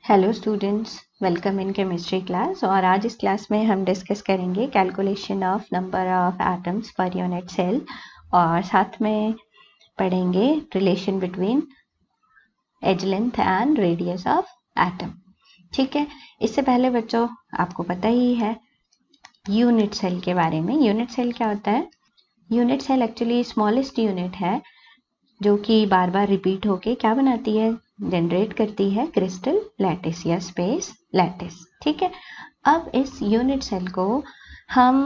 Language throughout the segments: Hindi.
Hello students, welcome in chemistry class. और आज इस क्लास में हम डिस्कस करेंगे calculation of number of atoms पर यूनिट सेल और साथ में पढ़ेंगे relation between edge length and radius of atom. ठीक है, इससे पहले बच्चों आपको पता ही है यूनिट सेल के बारे में। यूनिट सेल क्या होता है? Unit cell actually smallest unit है जो कि बार बार रिपीट होके क्या बनाती है, जनरेट करती है क्रिस्टल लैटिस या स्पेस लैटिस। ठीक है, अब इस यूनिट सेल को हम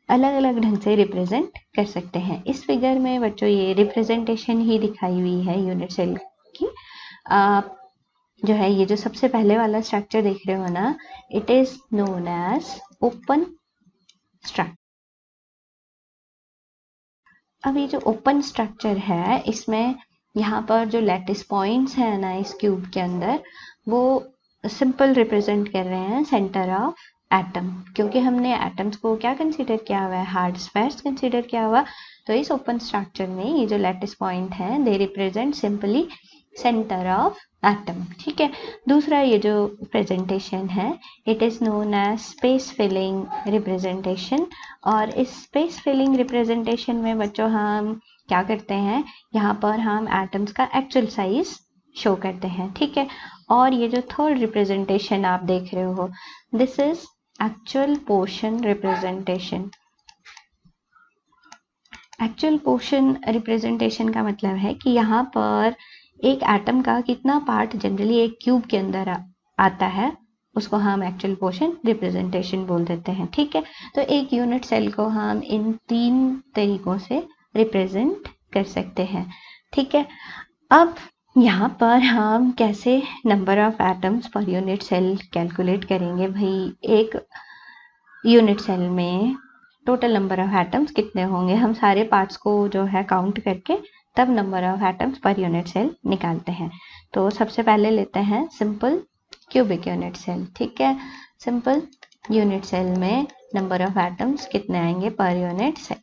अलग अलग ढंग से रिप्रेजेंट कर सकते हैं। इस फिगर में बच्चों ये रिप्रेजेंटेशन ही दिखाई हुई है यूनिट सेल की। आप जो है ये जो सबसे पहले वाला स्ट्रक्चर देख रहे हो ना, it is known as open structure. अब ये जो ओपन स्ट्रक्चर है, इसमें यहाँ पर जो लैटिस पॉइंट्स हैं ना इस क्यूब के अंदर, वो सिंपल रिप्रेजेंट कर रहे हैं सेंटर ऑफ एटम, क्योंकि हमने एटम्स को क्या कंसीडर किया हुआ है, हार्ड स्फेयर्स कंसीडर किया हुआ। तो इस ओपन स्ट्रक्चर में ये जो लैटिस पॉइंट हैं, they represent simply centre of atom. ठीक है, दूसरा ये जो प्रेजेंटेशन है, it is known as space filling representation. और इस स्पेस फिलिंग रिप्रेजेंटेशन में बच्चों हम क्या करते हैं, यहाँ पर हम एटम्स का एक्चुअल साइज शो करते हैं। ठीक है, और ये जो थर्ड रिप्रेजेंटेशन आप देख रहे हो, this is actual portion representation. Actual portion representation का मतलब है कि यहाँ पर एक एटम का कितना पार्ट जनरली एक क्यूब के अंदर आता है, उसको हम एक्चुअल पोर्शन रिप्रेजेंटेशन बोल देते हैं। ठीक है, तो एक यूनिट सेल को हम इन 3 तरीकों से रिप्रेजेंट कर सकते हैं। ठीक है, अब यहाँ पर हम कैसे नंबर ऑफ एटम्स पर यूनिट सेल कैलकुलेट करेंगे। भाई, एक यूनिट सेल में टोटल नंबर ऑफ एटम्स कितने होंगे, हम सारे पार्ट्स को जो है काउंट करके तब नंबर ऑफ एटम्स पर यूनिट सेल निकालते हैं। तो सबसे पहले लेते हैं सिंपल क्यूबिक यूनिट सेल। ठीक है, सिंपल यूनिट सेल में नंबर ऑफ एटम्स कितने आएंगे पर यूनिट सेल।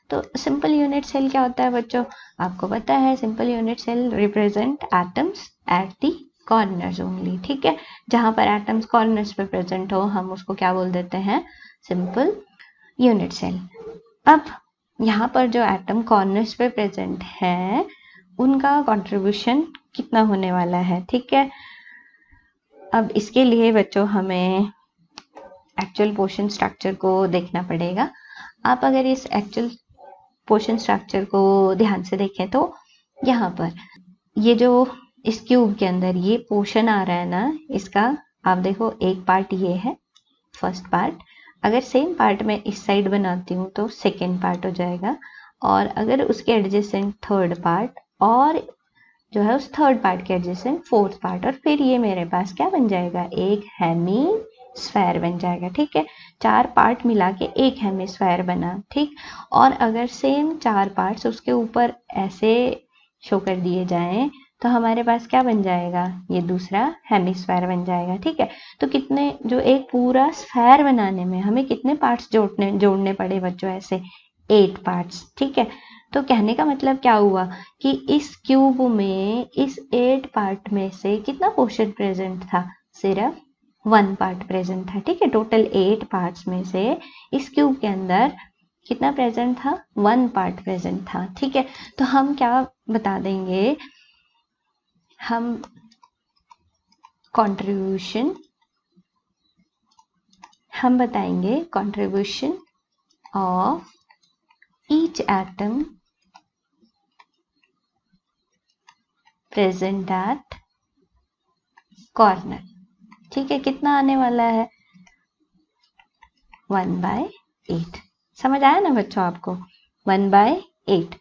तो सिंपल यूनिट सेल क्या होता है बच्चों, आपको पता है, simple unit cell represent atoms at the corners only. ठीक है, जहां पर एटम्स कॉर्नर्स पे प्रेजेंट हो, हम उसको क्या बोल देते हैं, सिंपल यूनिट सेल। अब यहाँ पर जो एटम कॉर्नर्स पे प्रेजेंट है, उनका कंट्रीब्यूशन कितना होने वाला है। ठीक है, अब इसके लिए बच्चों हमें एक्चुअल पोर्शन स्ट्रक्चर को देखना पड़ेगा। आप अगर इस एक्चुअल पोर्शन स्ट्रक्चर को ध्यान से देखें तो यहाँ पर ये जो इस क्यूब के अंदर ये पोर्शन आ रहा है ना, इसका आप देखो, एक पार्ट ये है फर्स्ट पार्ट। अगर सेम पार्ट में इस साइड बनाती हूँ तो सेकेंड पार्ट हो जाएगा, और अगर उसके एडजेसेंट थर्ड पार्ट, और जो है उस थर्ड पार्ट के एडजेसेंट फोर्थ पार्ट, और फिर ये मेरे पास क्या बन जाएगा, एक हेमी स्फेयर बन जाएगा। ठीक है, 4 पार्ट मिला के एक हेमी स्फेयर बना। ठीक, और अगर सेम 4 पार्ट्स उसके ऊपर ऐसे शो कर दिए जाएं तो हमारे पास क्या बन जाएगा, ये दूसरा हेमिस्फेयर बन जाएगा। ठीक है, तो कितने, जो एक पूरा स्फेयर बनाने में हमें कितने पार्ट्स जोड़ने पड़े बच्चों, ऐसे 8 पार्ट्स। ठीक है, तो कहने का मतलब क्या हुआ कि इस क्यूब में इस 8 पार्ट में से कितना पोर्शन प्रेजेंट था, सिर्फ 1 पार्ट प्रेजेंट था। ठीक है, टोटल 8 पार्ट्स में से इस क्यूब के अंदर कितना प्रेजेंट था, 1 पार्ट प्रेजेंट था। ठीक है, तो हम क्या बता देंगे, हम कंट्रीब्यूशन, हम बताएंगे contribution of each atom present eight corner. ठीक है, कितना आने वाला है, 1/8। समझ आया ना बच्चों आपको, 1/8।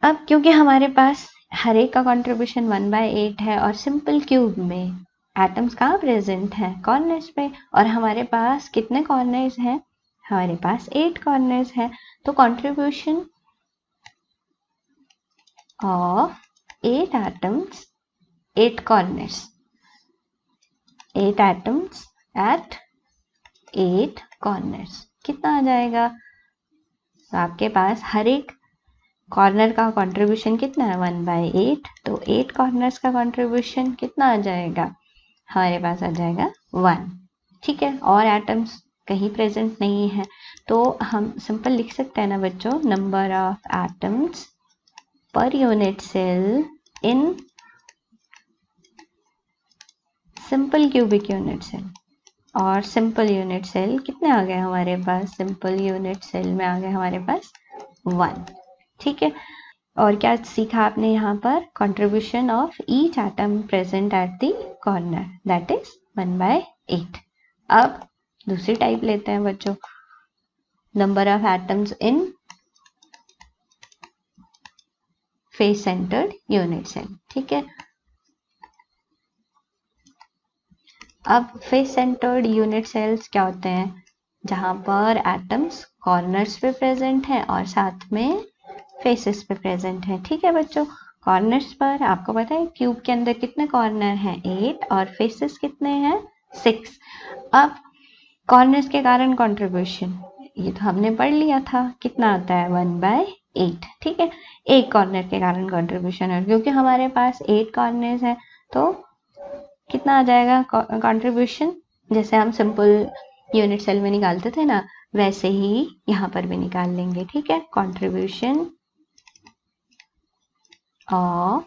अब क्योंकि हमारे पास हर एक का कंट्रीब्यूशन 1/8 है, और सिंपल क्यूब में एटम्स कहाँ प्रेजेंट है, कॉर्नर्स पे, और हमारे पास कितने कॉर्नर्स हैं, हमारे पास 8 कॉर्नर्स हैं। तो contribution of 8 atoms, 8 corners, 8 atoms at 8 corners कितना आ जाएगा, तो आपके पास हर एक कॉर्नर का कंट्रीब्यूशन कितना है, 1/8। तो 8 कॉर्नर्स का कंट्रीब्यूशन कितना आ जाएगा, हमारे पास आ जाएगा 1। ठीक है, और एटम्स कहीं प्रेजेंट नहीं है तो हम सिंपल लिख सकते हैं ना बच्चों, नंबर ऑफ एटम्स पर unit cell in simple cubic unit cell. और सिंपल यूनिट सेल कितने आ गए हमारे पास, सिंपल यूनिट सेल में आ गए हमारे पास 1। ठीक है, और क्या सीखा आपने यहाँ पर, contribution of each atom present at the corner, that is 1/8। अब दूसरी टाइप लेते हैं बच्चों, number of atoms in face centred unit cell. ठीक है, अब फेस सेंटर्ड यूनिट सेल्स क्या होते हैं, जहां पर एटम्स कॉर्नर्स पे प्रेजेंट हैं और साथ में फेसेस पे प्रेजेंट है। ठीक है बच्चों, कॉर्नर्स पर आपको पता है क्यूब के अंदर कितने कॉर्नर हैं, 8, और फेसेस कितने हैं, 6। अब कॉर्नर्स के कारण कंट्रीब्यूशन ये तो हमने पढ़ लिया था, कितना आता है 1/8। ठीक है, एक कॉर्नर के कारण कंट्रीब्यूशन है, क्योंकि हमारे पास 8 कॉर्नर्स है तो कितना आ जाएगा कंट्रीब्यूशन, जैसे हम सिंपल यूनिट सेल में निकालते थे ना, वैसे ही यहाँ पर भी निकाल लेंगे। ठीक है, contribution of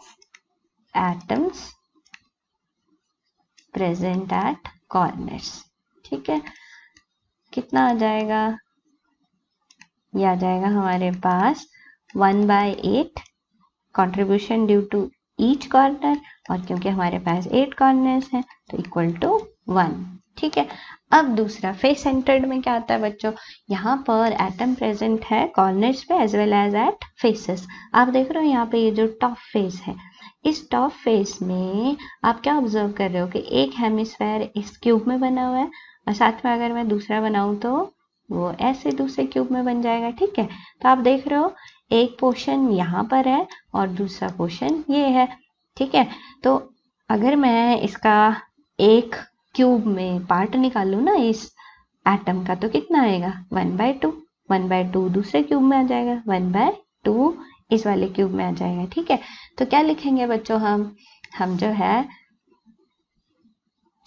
atoms present at corners। ठीक है, कितना आ जाएगा, ये आ जाएगा हमारे पास 1/8 contribution due to each corner, और क्योंकि हमारे पास 8 कॉर्नर्स हैं तो इक्वल टू 1। ठीक है, अब दूसरा फेस सेंटर्ड में क्या आता है बच्चों, यहाँ पर एटम प्रेजेंट है कॉर्नर्स पे as well as at faces. आप देख रहे हो यहाँ पे ये जो टॉप फेस है, इस टॉप फेस में आप क्या ऑब्जर्व कर रहे हो कि एक हेमिस्फेयर इस क्यूब में बना हुआ है, और साथ में अगर मैं दूसरा बनाऊं तो वो ऐसे दूसरे क्यूब में बन जाएगा। ठीक है, तो आप देख रहे हो एक पोर्शन यहाँ पर है और दूसरा पोर्शन ये है। ठीक है, तो अगर मैं इसका एक क्यूब में पार्ट निकालूं ना इस एटम का, तो कितना आएगा 1/2। 1/2 दूसरे क्यूब में आ जाएगा, 1/2 इस वाले क्यूब में आ जाएगा। ठीक है, तो क्या लिखेंगे बच्चों, हम जो है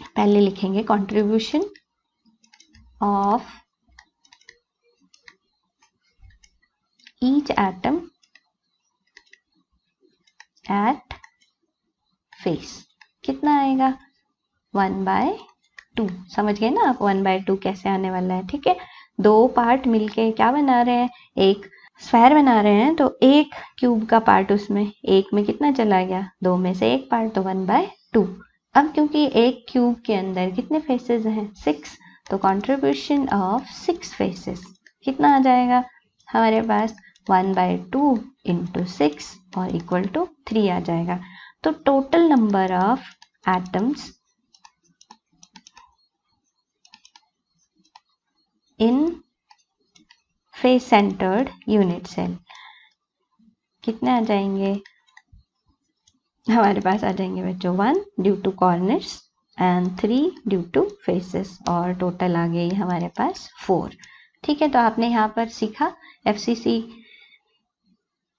पहले लिखेंगे contribution of each atom at face. कितना आएगा 1/2। समझ गए ना आप 1/2 कैसे आने वाला है। ठीक है, दो पार्ट मिलके क्या बना रहे हैं, एक स्फेयर बना रहे हैं, तो एक क्यूब का पार्ट उसमें एक में कितना चला गया, दो में से एक पार्ट, तो 1/2। अब क्योंकि एक क्यूब के अंदर कितने फेसेस हैं, 6, तो कंट्रीब्यूशन ऑफ 6 फेसेस कितना आ जाएगा हमारे पास 1/2 इंटू 6 और इक्वल टू 3 आ जाएगा। तो total number of atoms in face centred unit cell कितने आ जाएंगे हमारे पास, आ जाएंगे बच्चों 1 due to corners and 3 due to faces, और टोटल आ गई हमारे पास 4। ठीक है, तो आपने यहाँ पर सीखा FCC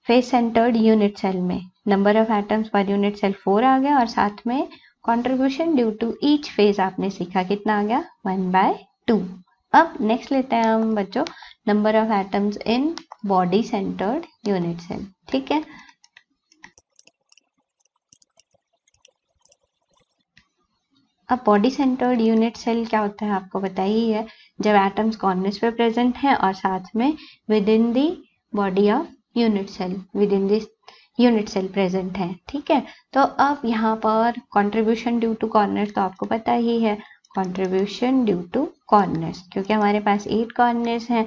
face centred unit cell में नंबर ऑफ एटम्स पर यूनिट सेल 4 आ गया, और साथ में contribution due to each phase आपने सीखा, कितना आ गया 1/2। अब नेक्स्ट लेते हैं हम बच्चों number of atoms in body centred unit cell. ठीक है, अब बॉडी सेंटर्ड यूनिट सेल क्या होता है आपको पता ही है, जब एटम्स कॉर्नर्स पे प्रेजेंट हैं और साथ में within the body of unit cell, within this unit cell present है। ठीक है, तो अब यहाँ पर कंट्रीब्यूशन ड्यू टू कॉर्नर्स तो आपको पता ही है, कंट्रीब्यूशन ड्यू टू कॉर्नर्स, क्योंकि हमारे पास 8 कॉर्नर्स हैं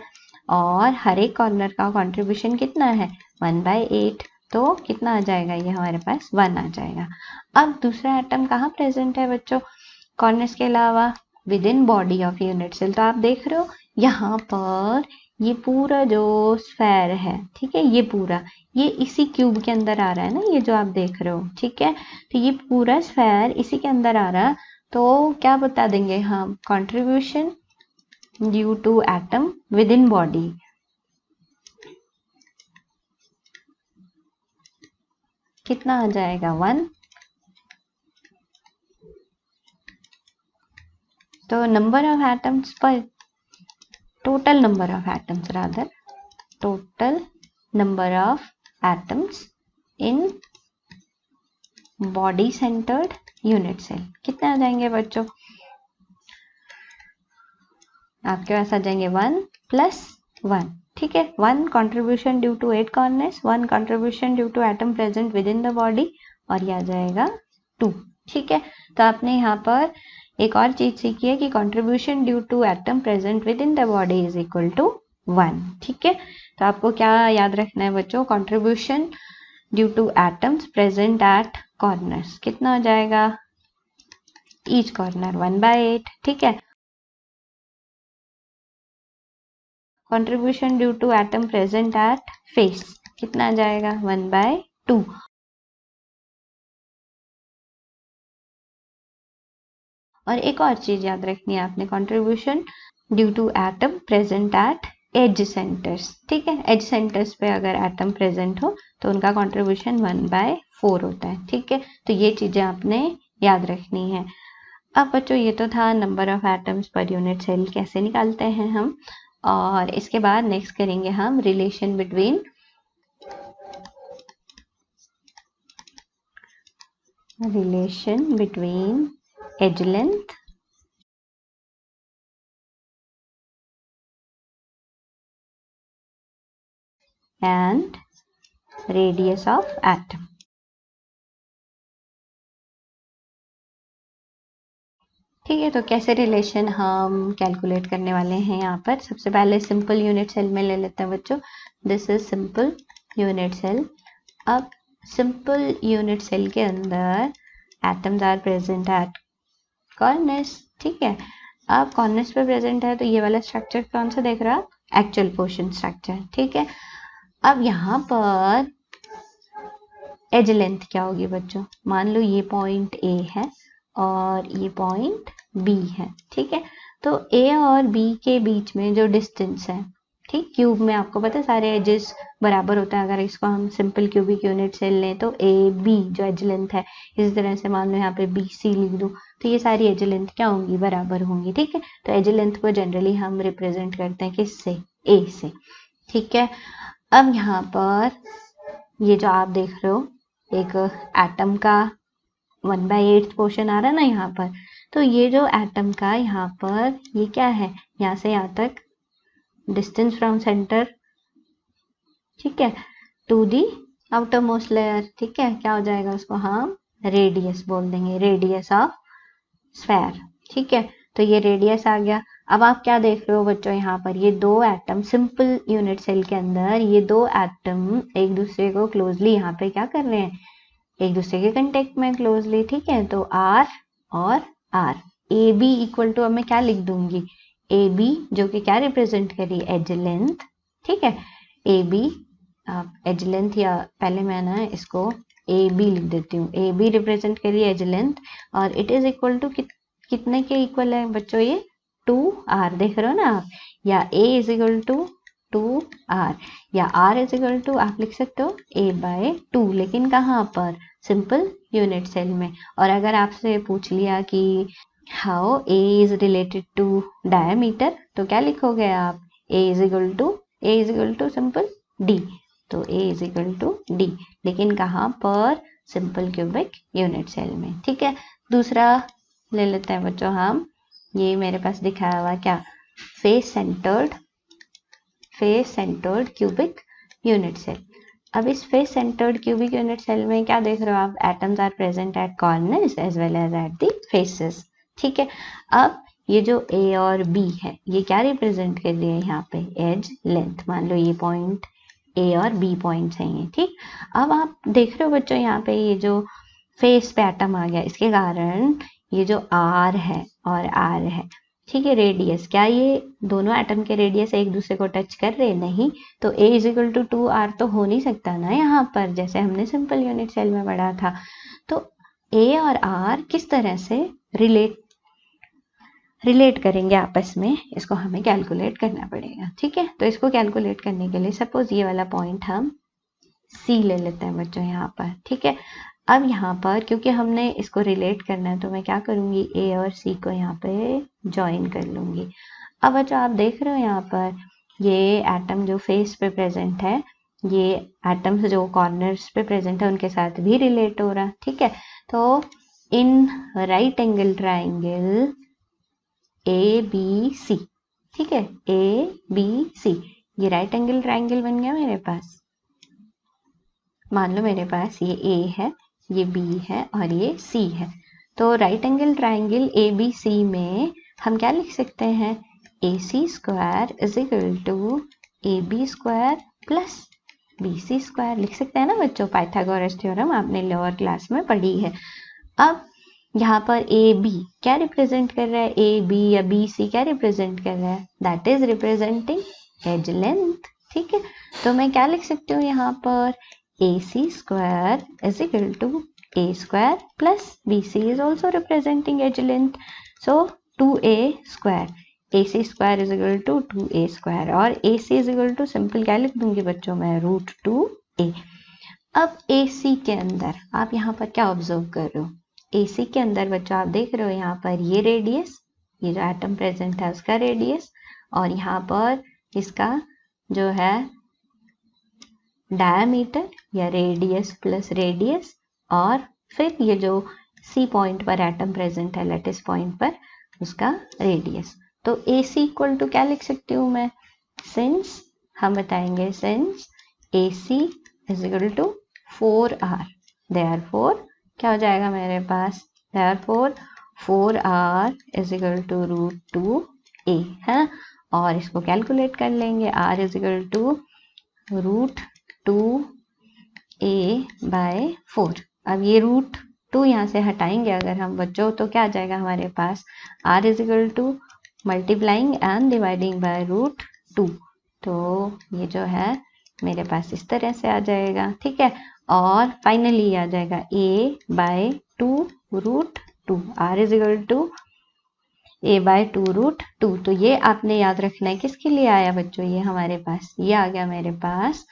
और हर एक कॉर्नर का कंट्रीब्यूशन कितना है 1/8, तो कितना आ जाएगा, ये हमारे पास 1 आ जाएगा। अब दूसरा एटम कहाँ प्रेजेंट है बच्चों, कॉर्नर्स के अलावा within body of unit cell, तो आप देख रहे हो यहाँ पर ये पूरा जो स्फेयर है, ठीक है, ये पूरा ये इसी क्यूब के अंदर आ रहा है ना, ये जो आप देख रहे हो। ठीक है, तो ये पूरा स्फेयर इसी के अंदर आ रहा है, तो क्या बता देंगे हम, contribution due to atom within body कितना आ जाएगा 1। तो number of atoms per total number of atoms rather total number of atoms in body centred unit cell कितने आ जाएंगे बच्चों? आपके पास आ जाएंगे 1 + 1, ठीक है। 1 contribution due to 8 corners, 1 contribution due to atom present within the body, और ये आ जाएगा 2, ठीक है। तो आपने यहाँ पर एक और चीज सीखी है कि contribution due to atom present within the body is equal to 1, ठीक है। तो आपको क्या याद रखना है बच्चों? Contribution due to atoms present at corners कितना हो जाएगा? ईच कॉर्नर 1/8, ठीक है। Contribution due to atom present at face कितना आ जाएगा? 1/2। और एक और चीज याद रखनी है आपने, contribution due to atom present at edge centres, ठीक है। एज सेंटर्स पे अगर एटम प्रेजेंट हो तो उनका कंट्रीब्यूशन 1/4 होता है, ठीक है। तो ये चीजें आपने याद रखनी है। अब बच्चों ये तो था नंबर ऑफ एटम्स पर यूनिट सेल कैसे निकालते हैं हम, और इसके बाद नेक्स्ट करेंगे हम relation between edge length and radius of atom. ठीक है, तो कैसे रिलेशन हम कैलकुलेट करने वाले हैं यहाँ पर? सबसे पहले सिंपल यूनिट सेल में ले लेते हैं बच्चों। This is simple unit cell. अब सिंपल यूनिट सेल के अंदर atoms are present at corners, ठीक है। अब कॉर्नर्स पे प्रेजेंट है तो ये वाला स्ट्रक्चर कौन सा देख रहा है? एक्चुअल पोर्शन स्ट्रक्चर, ठीक है। अब यहाँ पर एज लेंथ क्या होगी बच्चों? मान लो ये पॉइंट ए है और ये पॉइंट बी है, ठीक है। तो ए और बी के बीच में जो डिस्टेंस है, ठीक, क्यूब में आपको पता है सारे एजेस बराबर होता है। अगर इसको हम सिंपल क्यूबिक यूनिट सेल लें तो ए बी जो एज लेंथ है, इसी तरह से मान लो यहाँ पे बी सी लिख दूं तो ये सारी एज लेंथ क्या होंगी? बराबर होंगी, ठीक है। तो एज लेंथ को जनरली हम रिप्रेजेंट करते हैं किससे? ए से, ठीक है। अब यहाँ पर ये जो आप देख रहे हो एक एटम का 1/8 पोर्शन आ रहा है ना यहाँ पर, तो ये जो एटम का यहाँ पर ये क्या है? यहाँ से यहाँ तक डिस्टेंस फ्रॉम सेंटर, ठीक है, to the outermost layer, ठीक है। क्या हो जाएगा? उसको हम रेडियस बोल देंगे, रेडियस ऑफ स्फेयर, ठीक है। तो ये रेडियस आ गया। अब आप क्या देख रहे हो बच्चों? यहाँ पर ये दो एटम सिंपल यूनिट सेल के अंदर ये दो एटम एक दूसरे को क्लोजली यहाँ पे क्या कर रहे हैं? एक दूसरे के कंटेक्ट में क्लोजली, ठीक है। तो आर और R, A B equal to, अब मैं क्या लिख दूंगी? ए बी जो कि क्या रिप्रेजेंट करी? एज लेंथ, ठीक है। ए बी एज लेंथ, या पहले मैं ना इसको ए बी लिख देती हूँ। ए बी रिप्रेजेंट करी एज लेंथ और इट इज इक्वल टू कितने के इक्वल है बच्चों? ये 2r देख रहे हो ना आप, या a is equal to 2r, या r इज इक्वल टू आप लिख सकते हो a/2, लेकिन कहाँ पर? सिंपल यूनिट सेल में। और अगर आपसे पूछ लिया कि how a is related to diameter तो क्या लिखोगे आप? a is equal to simple d, तो a is equal to d, लेकिन कहाँ पर? सिंपल क्यूबिक यूनिट सेल में, ठीक है। दूसरा ले लेते हैं बच्चों हम, ये मेरे पास दिखाया हुआ क्या? Face centred cubic unit cell. अब इस face centred cubic unit cell में क्या देख रहे हो आप? Atoms are present at corners as well as at the faces, ठीक है। अब ये जो ए और बी है ये क्या रिप्रेजेंट कर रही है यहाँ पे? Edge length. मान लो ये पॉइंट ए और बी पॉइंट्स हैं ये, ठीक। अब आप देख रहे हो बच्चों यहाँ पे ये जो फेस पे एटम आ गया, इसके कारण ये जो आर है और आर है, ठीक है, रेडियस, क्या ये दोनों एटम के रेडियस एक दूसरे को टच कर रहे? नहीं। तो a is equal to 2r तो हो नहीं सकता ना यहाँ पर, जैसे हमने सिंपल यूनिट सेल में पढ़ा था। तो a और r किस तरह से रिलेट करेंगे आपस में, इसको हमें कैलकुलेट करना पड़ेगा, ठीक है। तो इसको कैलकुलेट करने के लिए सपोज ये वाला पॉइंट हम C ले लेते हैं बच्चों यहाँ पर, ठीक है। अब यहाँ पर क्योंकि हमने इसको रिलेट करना है तो मैं क्या करूँगी, ए और सी को यहाँ पे ज्वाइन कर लूँगी। अब बच्चों आप देख रहे हो यहाँ पर ये एटम जो फेस पे प्रेजेंट है, ये एटम्स जो कॉर्नर्स पे प्रेजेंट है उनके साथ भी रिलेट हो रहा, ठीक है। तो in right angle triangle A B C, ठीक है, ए बी सी, ये राइट एंगल ट्राइंगल बन गया मेरे पास। मान लो मेरे पास ये ए है, ये बी है और ये सी है। तो right angle triangle A B C में हम क्या लिख सकते हैं, A C square is equal to A B square plus B C square लिख सकते हैं ना बच्चों। पाइथागोरस थ्योरम आपने लोअर क्लास में पढ़ी है। अब यहाँ पर ए बी क्या रिप्रेजेंट कर रहा है, ए बी या बी सी क्या रिप्रेजेंट कर रहा है, that is representing edge length, ठीक है। तो मैं क्या लिख सकती हूँ यहाँ पर, A C square is equal to A square plus B C is also representing edge length, so 2a square, A C square is equal to 2a square, और A C is equal to simple क्या लिख दूंगी बच्चों मैं, √2a। अब ए सी के अंदर आप यहाँ पर क्या ऑब्जर्व कर रहे हो, ए सी के अंदर बच्चों आप देख रहे हो यहाँ पर ये रेडियस, ये जो एटम प्रेजेंट है उसका रेडियस, और यहाँ पर इसका जो है डायमीटर या रेडियस प्लस रेडियस, और फिर ये जो सी पॉइंट पर एटम प्रेजेंट है लैटिस पॉइंट पर उसका रेडियस। तो ए सी इक्वल टू क्या लिख सकती हूँ मैं, सिंस हम बताएंगे since A C is equal to 4r, therefore क्या हो जाएगा मेरे पास, therefore 4r is equal to √2a है ना, और इसको कैलकुलेट कर लेंगे, r is equal to √2a/4। अब ये √2 यहाँ से हटाएंगे अगर हम बच्चों, तो क्या आ जाएगा हमारे पास, r is equal to multiplying and dividing by √2, तो ये जो है मेरे पास इस तरह से आ जाएगा, ठीक है। और फाइनली आ जाएगा a/2 √2, r is equal to a/2 √2। तो ये आपने याद रखना है किसके लिए आया बच्चों, ये हमारे पास ये आ गया मेरे पास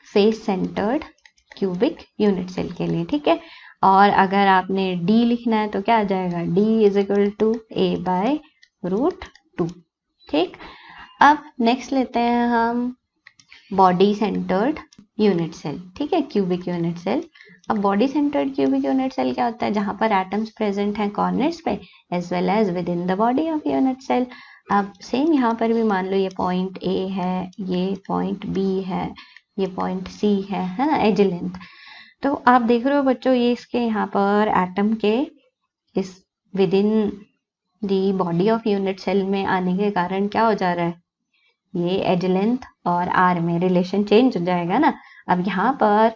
face centred cubic unit cell के लिए, ठीक है। और अगर आपने d लिखना है तो क्या आ जाएगा, d is equal to a/√2, ठीक। अब नेक्स्ट लेते हैं हम बॉडी सेंटर्ड यूनिट सेल, ठीक है, क्यूबिक यूनिट सेल। अब body centred cubic unit cell क्या होता है, जहां पर एटम्स प्रेजेंट हैं कॉर्नर्स पे as well as within the body of unit cell. अब सेम यहाँ पर भी मान लो ये पॉइंट ए है, ये पॉइंट बी है, ये पॉइंट सी है ना, एज लेंथ। तो आप देख रहे हो बच्चों ये इसके यहाँ पर एटम के इस within the body of unit cell में आने के कारण क्या हो जा रहा है, ये एज लेंथ और आर में रिलेशन चेंज हो जाएगा ना। अब यहाँ पर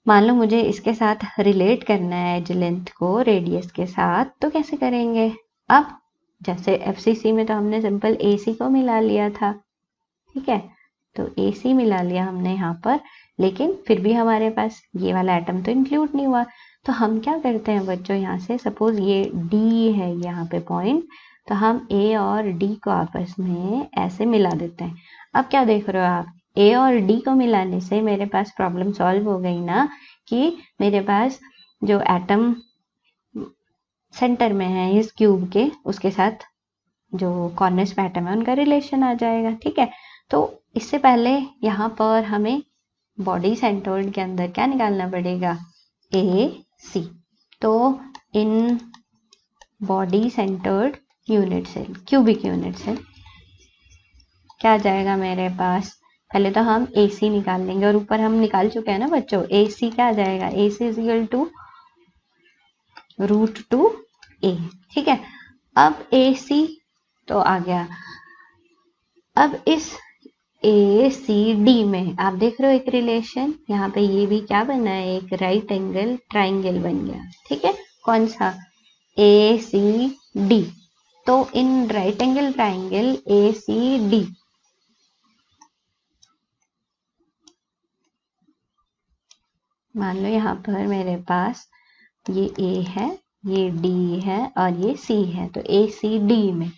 मान लो मुझे इसके साथ रिलेट करना है एज लेंथ को रेडियस के साथ, तो कैसे करेंगे, अब जैसे एफसीसी में तो हमने सिंपल एसी को मिला लिया था, ठीक है, तो एसी मिला लिया हमने यहाँ पर, लेकिन फिर भी हमारे पास ये वाला एटम तो इंक्लूड नहीं हुआ। तो हम क्या करते हैं बच्चों, यहाँ से सपोज ये डी है यहाँ पे पॉइंट, तो हम ए और डी को आपस में ऐसे मिला देते हैं। अब क्या देख रहे हो आप, ए और डी को मिलाने से मेरे पास प्रॉब्लम सॉल्व हो गई ना, कि मेरे पास जो एटम सेंटर में है इस क्यूब के, उसके साथ जो कॉर्नर्स पे एटम है उनका रिलेशन आ जाएगा, ठीक है। तो इससे पहले यहाँ पर हमें बॉडी सेंटर्ड के अंदर क्या निकालना पड़ेगा, ए सी। तो in body centred unit cell cubic unit cell क्या आ जाएगा मेरे पास, पहले तो हम ए सी निकाल लेंगे, और ऊपर हम निकाल चुके हैं ना बच्चों, ए सी क्या आ जाएगा, ए C is equal to √2a, ठीक है। अब ए सी तो आ गया, अब इस ए सी डी में आप देख रहे हो एक रिलेशन, यहाँ पे ये भी क्या बना है, एक राइट एंगल ट्राइंगल बन गया, ठीक है, कौन सा, ए सी डी। तो in right angle triangle A C D मान लो यहाँ पर मेरे पास ये ए है, ये डी है और ये सी है, तो ए सी डी में,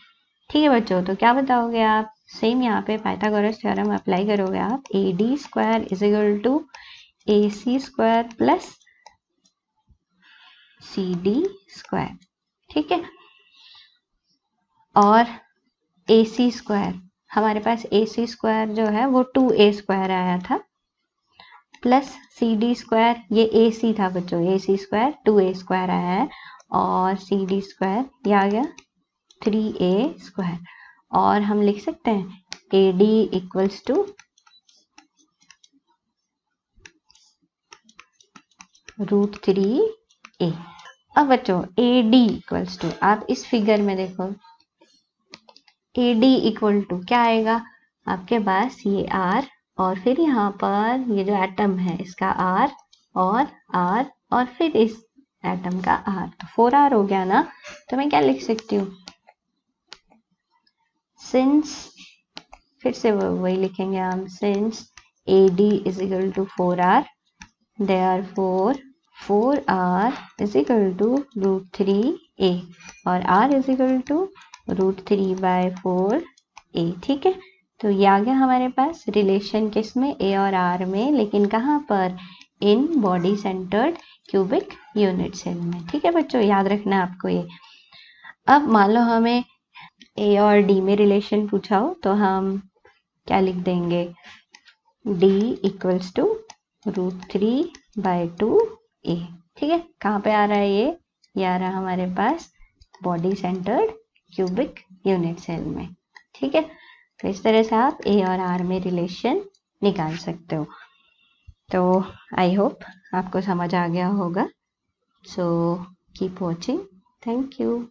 ठीक है बच्चों। तो क्या बताओगे आप, सेम यहाँ पे पाइथागोरस थ्योरम अप्लाई करोगे आप, A D square is equal to A C square plus CD², ठीक है। और AC², हमारे पास AC² जो है वो 2A² आया था, प्लस CD², ये AC था बच्चों, AC² 2A² आया है, और CD² ये आ गया 3A²। और हम लिख सकते हैं AD इक्वल्स टू √3A। अब बच्चों AD इक्वल्स टू, आप इस फिगर में देखो, AD इक्वल टू क्या आएगा, आपके पास ये R और फिर यहाँ पर ये जो एटम है इसका R और फिर इस एटम का R, तो 4R हो गया ना। तो मैं क्या लिख सकती हूँ, सिंस, फिर से वही लिखेंगे हम, since AD is equal to 4R, therefore 4R is equal to √3A और R is equal to √3/4A, ठीक है। तो ये आ गया हमारे पास रिलेशन, किस में, A और R में, लेकिन कहाँ पर, in body centred cubic unit cell में, ठीक है बच्चों, याद रखना आपको ये। अब मान लो हमें A और D में रिलेशन पूछा हो तो हम क्या लिख देंगे, D इक्वल्स टू √3/2A, ठीक है। कहाँ पे आ रहा है ये आ रहा है हमारे पास body centred cubic unit cell में, ठीक है। तो इस तरह से आप A और R में रिलेशन निकाल सकते हो। तो आई होप आपको समझ आ गया होगा। So keep watching, thank you.